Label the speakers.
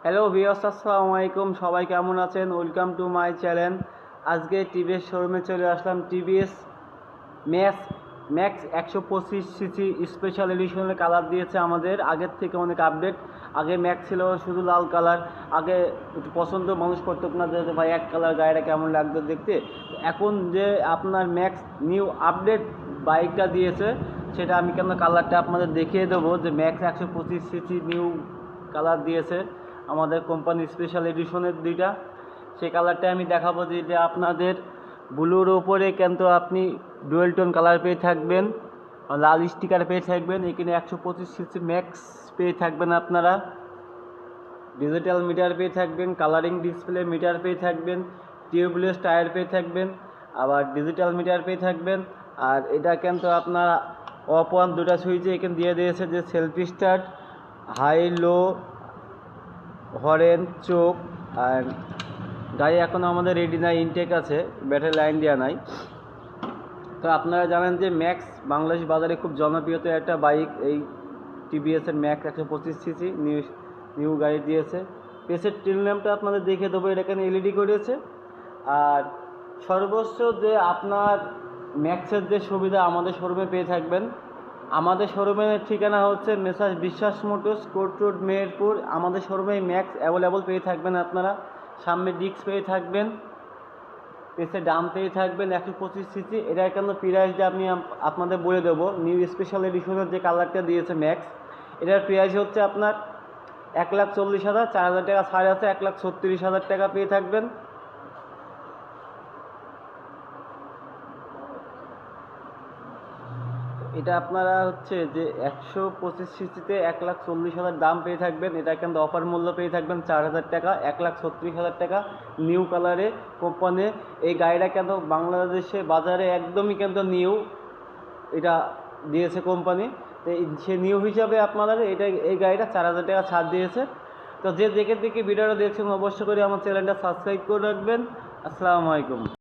Speaker 1: Hello viewers, আসসালামু আলাইকুম। সবাই কেমন আছেন? Welcome to my channel. আজকে টিভিএস শোরুমে চলে আসলাম। TVS Max Max 125 CC special এডিশনের কালার দিয়েছে আমাদের আগের থেকে অনেক আপডেট। আগে ম্যাক্স ছিল শুধু লাল কালার। আগে একটু পছন্দ মানুষ করতো না যে ভাই এক কালার গাড়িটা কেমন লাগতো দেখতে। এখন যে আপনার ম্যাক্স নিউ আপডেট বাইকটা দিয়েছে, সেটা আমি কেন কালারটা আপনাদের দেখিয়ে দেবো যে ম্যাক্স 125 সিসি নিউ কালার দিয়েছে আমাদের কোম্পানি স্পেশাল এডিশনের দুইটা। সেই কালারটা আমি দেখাবো যে আপনাদের ব্লুর ওপরে কিন্তু আপনি ডুয়েল টোন কালার পেয়ে থাকবেন, লাল স্টিকার পেয়ে থাকবেন। এখানে 125 সিসি ম্যাক্স পেয়ে থাকবেন আপনারা, ডিজিটাল মিটার পেয়ে থাকবেন, কালারিং ডিসপ্লে মিটার পেয়ে থাকবেন, টিউবলেস টায়ার পেয়ে থাকবেন, আবার ডিজিটাল মিটার পেয়ে থাকবেন। আর এটা কিন্তু আপনারা অফ অন দুটা সুইচে এখানে দিয়ে দিয়েছে যে সেলফি স্টার্ট, হাই লো, হরেন, চোখ। আর গাড়ি এখনও আমাদের রেডি নাই, ইনটেক আছে, ব্যাটারি লাইন দেওয়া নাই। তো আপনারা জানেন যে ম্যাক্স বাংলাদেশ বাজারে খুব জনপ্রিয়তা একটা বাইক। এই টিভিএসের ম্যাক্স 125 সিসি নিউ গাড়ি দিয়েছে। পেসের টিল ল্যাম্পটা আপনাদের দেখে দেবো, এটা এখানে এলইডি করেছে। আর সর্বোচ্চ যে আপনার ম্যাক্সের যে সুবিধা আমাদের শোরুমে পেয়ে থাকবেন। আমাদের শোরুমের ঠিকানা হচ্ছে মেসার্স বিশ্বাস মোটরস, কোর্ট রোড, মেহেরপুর। আমাদের শোরুমে ম্যাক্স অ্যাভেলেবল পেয়ে থাকবেন আপনারা। সামনে ডিস্ক পেয়ে থাকবেন, পেসে ডাম পেয়ে থাকবেন 125 সিসি। এটা কেন প্রাইসটা আমি আপনাদের বলে দেবো। নিউ স্পেশাল এডিশনের যে কালারটা দিয়েছে ম্যাক্স, এটার প্রাইস হচ্ছে আপনার 1,40,000। 4,000 টাকা ছাড় আছে, 1,36,000 টাকা পেয়ে থাকবেন। এটা আপনারা হচ্ছে যে 125 সিসিতে 1,40,000 দাম পেয়ে থাকবেন। এটা কিন্তু অফার মূল্য পেয়ে থাকবেন 4,000 টাকা, 1,36,000 টাকা নিউ কালারে কোম্পানি। এই গাড়িটা কিন্তু বাংলাদেশে বাজারে একদমই কিন্তু নিউ এটা দিয়েছে কোম্পানি। তো সে নিউ হিসাবে আপনারা এই গাড়িটা 4,000 টাকা ছাড় দিয়েছে। তো যে দেখে ভিডিওটা দেখছেন অবশ্যই করে আমার চ্যানেলটা সাবস্ক্রাইব করে রাখবেন। আসসালামু আলাইকুম।